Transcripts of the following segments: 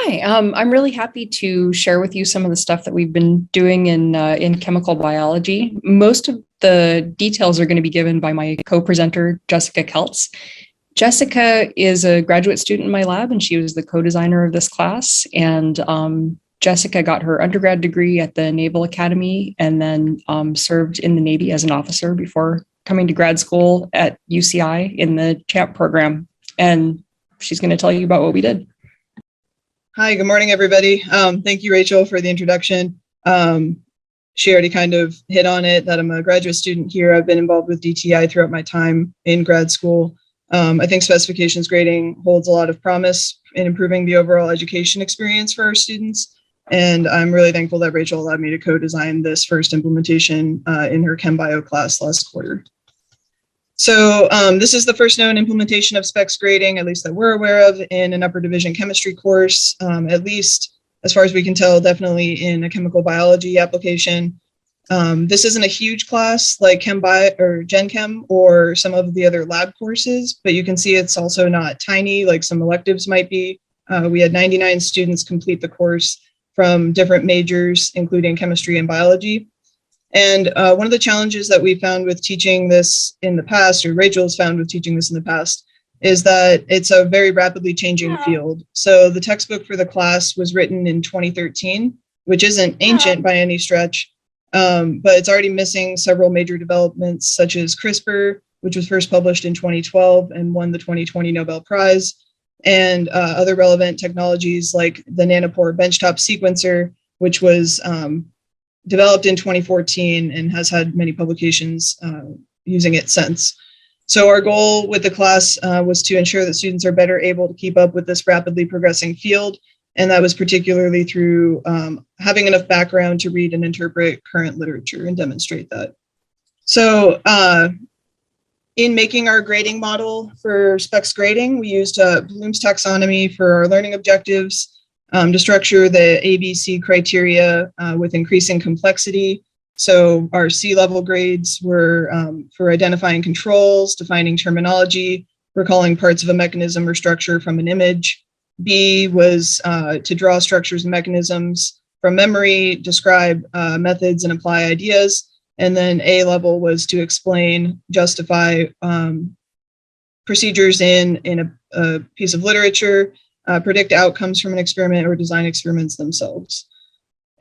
Hi, I'm really happy to share with you some of the stuff that we've been doing in chemical biology. Most of the details are going to be given by my co-presenter, Jessica Kelz. Jessica is a graduate student in my lab, and she was the co-designer of this class. And Jessica got her undergrad degree at the Naval Academy and then served in the Navy as an officer before coming to grad school at UCI in the CHAMP program. And she's going to tell you about what we did. Hi, good morning, everybody. Thank you, Rachel, for the introduction. She already kind of hit on it that I'm a graduate student here. I've been involved with DTI throughout my time in grad school. I think specifications grading holds a lot of promise in improving the overall education experience for our students. And I'm really thankful that Rachel allowed me to co-design this first implementation in her Chem Bio class last quarter. So this is the first known implementation of specs grading, at least that we're aware of, in an upper division chemistry course, at least as far as we can tell, definitely in a chemical biology application. This isn't a huge class like Chem Bio or Gen Chem or some of the other lab courses, but you can see it's also not tiny like some electives might be. We had 99 students complete the course from different majors, including chemistry and biology. And one of the challenges that we found with teaching this in the past, or Rachel's found with teaching this in the past, is that it's a very rapidly changing field. So the textbook for the class was written in 2013, which isn't ancient by any stretch, but it's already missing several major developments such as CRISPR, which was first published in 2012 and won the 2020 Nobel Prize, and other relevant technologies like the nanopore benchtop sequencer, which was developed in 2014 and has had many publications using it since. So our goal with the class was to ensure that students are better able to keep up with this rapidly progressing field. And that was particularly through having enough background to read and interpret current literature and demonstrate that. So in making our grading model for specs grading, we used Bloom's taxonomy for our learning objectives, to structure the ABC criteria with increasing complexity. So our C-level grades were for identifying controls, defining terminology, recalling parts of a mechanism or structure from an image. B was to draw structures and mechanisms from memory, describe methods and apply ideas. And then A level was to explain, justify procedures in a piece of literature, predict outcomes from an experiment or design experiments themselves.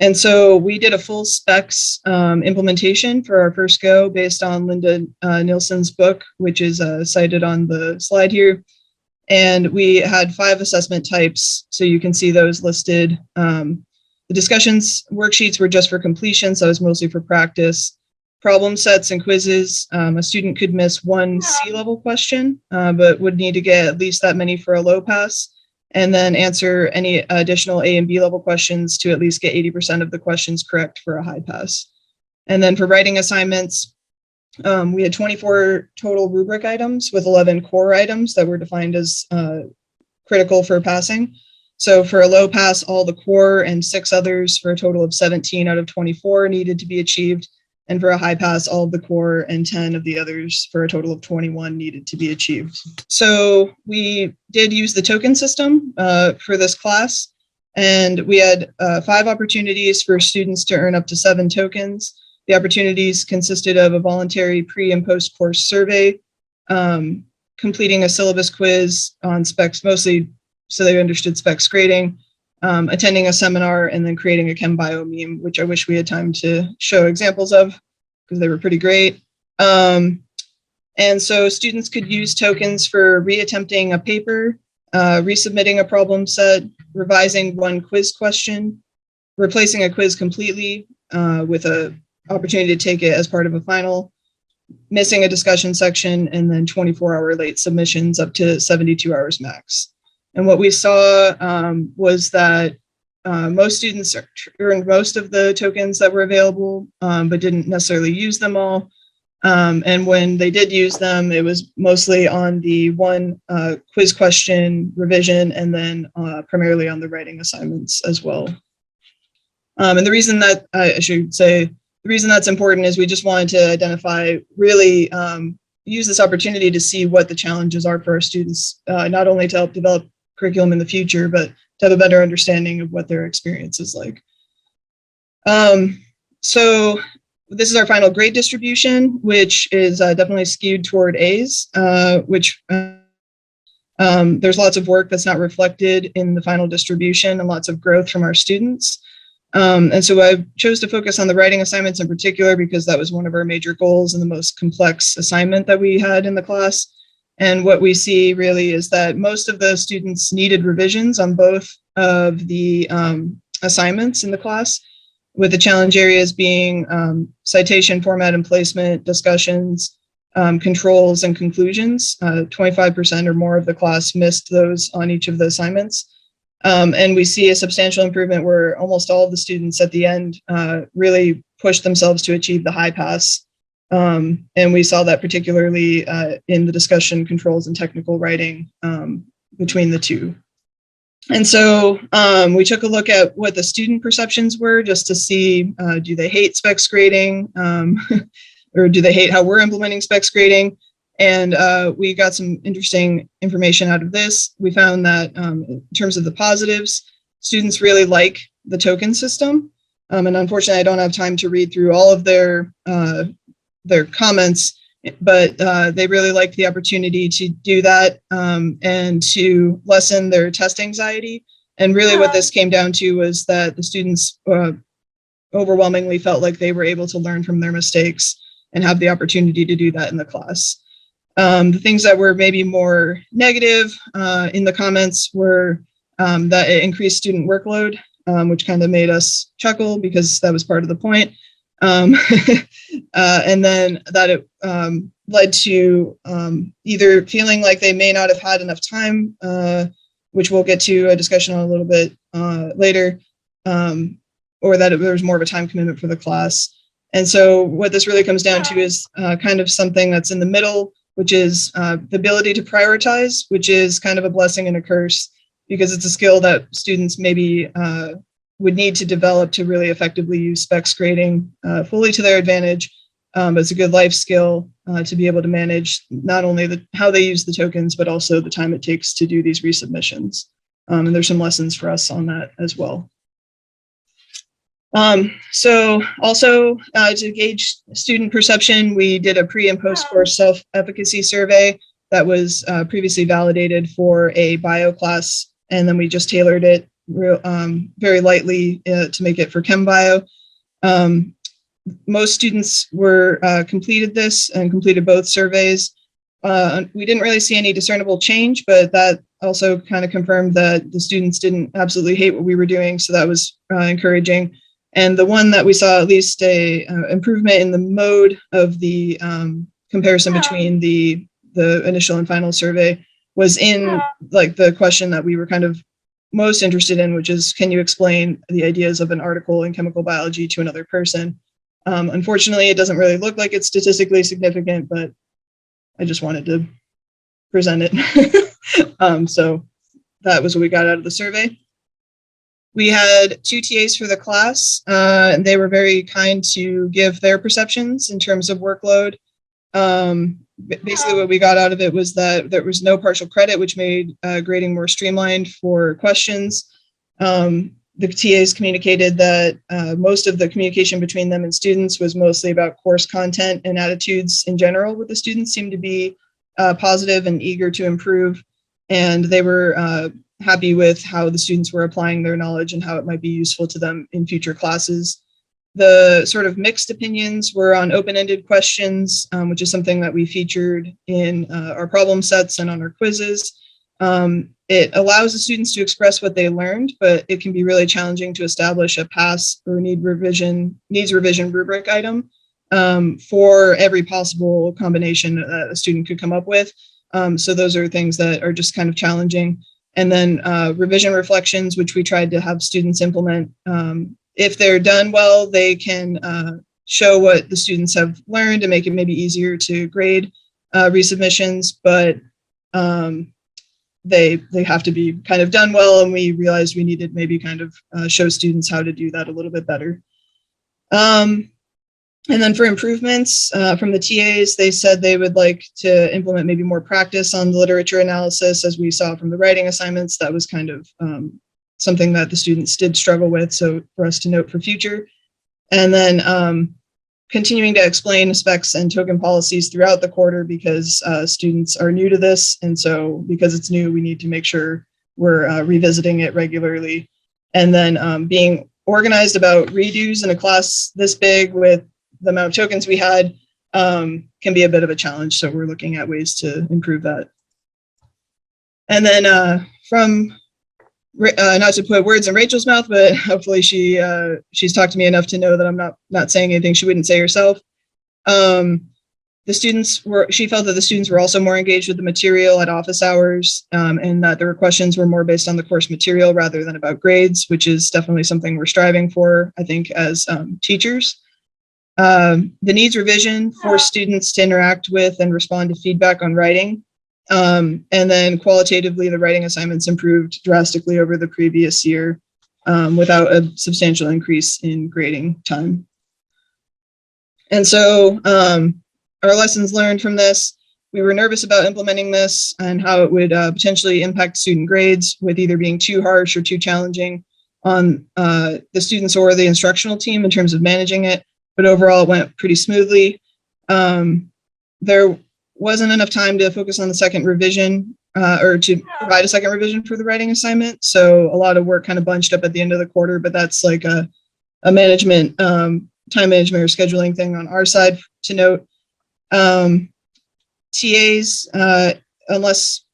And so we did a full specs implementation for our first go based on Linda Nilsson's book, which is cited on the slide here. And we had 5 assessment types, so you can see those listed. The discussions worksheets were just for completion, so it was mostly for practice. Problem sets and quizzes, a student could miss one C-level question, but would need to get at least that many for a low pass, and then answer any additional A and B level questions to at least get 80% of the questions correct for a high pass. And then for writing assignments, we had 24 total rubric items with 11 core items that were defined as critical for passing. So for a low pass, all the core and 6 others for a total of 17 out of 24 needed to be achieved. And for a high pass, all of the core and 10 of the others for a total of 21 needed to be achieved. So we did use the token system for this class, and we had 5 opportunities for students to earn up to 7 tokens. The opportunities consisted of a voluntary pre and post course survey, completing a syllabus quiz on specs, mostly so they understood specs grading, attending a seminar, and then creating a Chem Bio meme, which I wish we had time to show examples of because they were pretty great. And so students could use tokens for reattempting a paper, resubmitting a problem set, revising one quiz question, replacing a quiz completely with an opportunity to take it as part of a final, missing a discussion section, and then 24-hour late submissions up to 72 hours max. And what we saw was that most students earned most of the tokens that were available, but didn't necessarily use them all. And when they did use them, it was mostly on the one quiz question revision, and then primarily on the writing assignments as well. And the reason that I should say, the reason that's important is we just wanted to identify, really use this opportunity to see what the challenges are for our students, not only to help develop curriculum in the future, but to have a better understanding of what their experience is like. So this is our final grade distribution, which is definitely skewed toward A's, which there's lots of work that's not reflected in the final distribution and lots of growth from our students. And so I chose to focus on the writing assignments in particular because that was one of our major goals and the most complex assignment that we had in the class. And what we see really is that most of the students needed revisions on both of the assignments in the class, with the challenge areas being citation, format and placement, discussions, controls, and conclusions. 25% or more of the class missed those on each of the assignments. And we see a substantial improvement where almost all of the students at the end really pushed themselves to achieve the high pass. And we saw that particularly in the discussion, controls, and technical writing between the two. And so we took a look at what the student perceptions were just to see, do they hate specs grading or do they hate how we're implementing specs grading? And we got some interesting information out of this. We found that in terms of the positives, students really like the token system. And unfortunately, I don't have time to read through all of their comments, but they really liked the opportunity to do that and to lessen their test anxiety. And really what this came down to was that the students overwhelmingly felt like they were able to learn from their mistakes and have the opportunity to do that in the class. The things that were maybe more negative in the comments were that it increased student workload, which kind of made us chuckle because that was part of the point. And then that it led to either feeling like they may not have had enough time, which we'll get to a discussion on a little bit later, or that there was more of a time commitment for the class. And so what this really comes down to is kind of something that's in the middle, which is the ability to prioritize, which is kind of a blessing and a curse because it's a skill that students maybe would need to develop to really effectively use specs grading fully to their advantage. But it's a good life skill to be able to manage not only how they use the tokens, but also the time it takes to do these resubmissions. And there's some lessons for us on that as well. So also to gauge student perception, we did a pre and post course self-efficacy survey that was previously validated for a bio class. And then we just tailored it very lightly to make it for Chem Bio. Most students were completed this and completed both surveys. We didn't really see any discernible change, but that also kind of confirmed that the students didn't absolutely hate what we were doing. So that was encouraging. And the one that we saw at least a improvement in the mode of the comparison between the initial and final survey was in like the question that we were kind of most interested in, which is, can you explain the ideas of an article in chemical biology to another person? Unfortunately, it doesn't really look like it's statistically significant, but I just wanted to present it. So that was what we got out of the survey. We had 2 TAs for the class, and they were very kind to give their perceptions in terms of workload. Basically, what we got out of it was that there was no partial credit, which made grading more streamlined for questions. The TAs communicated that most of the communication between them and students was mostly about course content, and attitudes in general with the students seemed to be positive and eager to improve. And they were happy with how the students were applying their knowledge and how it might be useful to them in future classes. The sort of mixed opinions were on open-ended questions, which is something that we featured in our problem sets and on our quizzes. It allows the students to express what they learned, but it can be really challenging to establish a pass or needs revision rubric item for every possible combination that a student could come up with. So those are things that are just kind of challenging. And then revision reflections, which we tried to have students implement. If they're done well, they can show what the students have learned and make it maybe easier to grade resubmissions, but they have to be kind of done well. And we realized we needed maybe kind of show students how to do that a little bit better. And then for improvements from the TAs, they said they would like to implement maybe more practice on the literature analysis, as we saw from the writing assignments. That was kind of something that the students did struggle with, so for us to note for future. And then continuing to explain specs and token policies throughout the quarter, because students are new to this. And so because it's new, we need to make sure we're revisiting it regularly. And then being organized about redos in a class this big with the amount of tokens we had can be a bit of a challenge. So we're looking at ways to improve that. And then from not to put words in Rachel's mouth, but hopefully she's talked to me enough to know that I'm not saying anything she wouldn't say herself. She felt that the students were also more engaged with the material at office hours, and that their questions were more based on the course material rather than about grades, which is definitely something we're striving for, I think, as teachers. The needs revision for students to interact with and respond to feedback on writing. And then qualitatively, the writing assignments improved drastically over the previous year without a substantial increase in grading time. And so our lessons learned from this: we were nervous about implementing this and how it would potentially impact student grades, with either being too harsh or too challenging on the students or the instructional team in terms of managing it. But overall, it went pretty smoothly. There wasn't enough time to focus on the second revision or to provide a second revision for the writing assignment. So a lot of work kind of bunched up at the end of the quarter, but that's like a management, time management or scheduling thing on our side to note. TAs, unless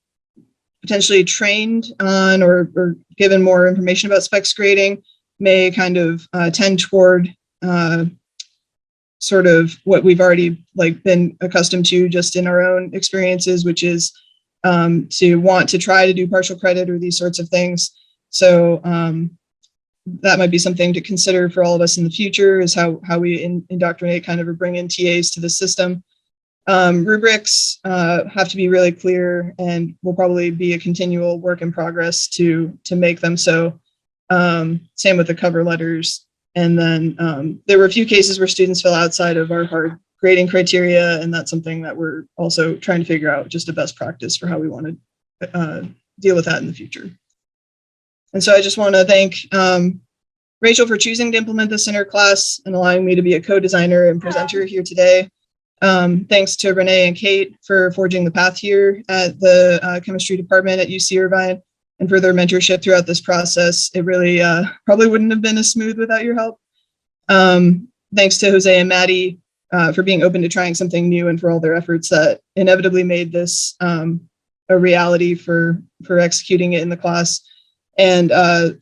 potentially trained on or given more information about specs grading, may kind of tend toward sort of what we've already been accustomed to just in our own experiences, which is to want to try to do partial credit or these sorts of things. So that might be something to consider for all of us in the future, is how we indoctrinate kind of or bring in TAs to the system. Rubrics have to be really clear and will probably be a continual work in progress to make them so. Same with the cover letters. And then there were a few cases where students fell outside of our hard grading criteria, and that's something that we're also trying to figure out, just a best practice for how we want to deal with that in the future. And so I just want to thank Rachel for choosing to implement this in her class and allowing me to be a co-designer and presenter here today. Thanks to Renee and Kate for forging the path here at the chemistry department at UC Irvine, and for their mentorship throughout this process. It really probably wouldn't have been as smooth without your help. Thanks to Jose and Maddie for being open to trying something new, and for all their efforts that inevitably made this a reality for executing it in the class. And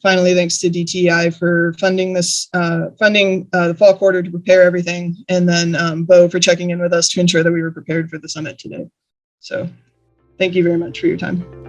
finally, thanks to DTI for funding this, the fall quarter to prepare everything, and then Bo for checking in with us to ensure that we were prepared for the summit today. So thank you very much for your time.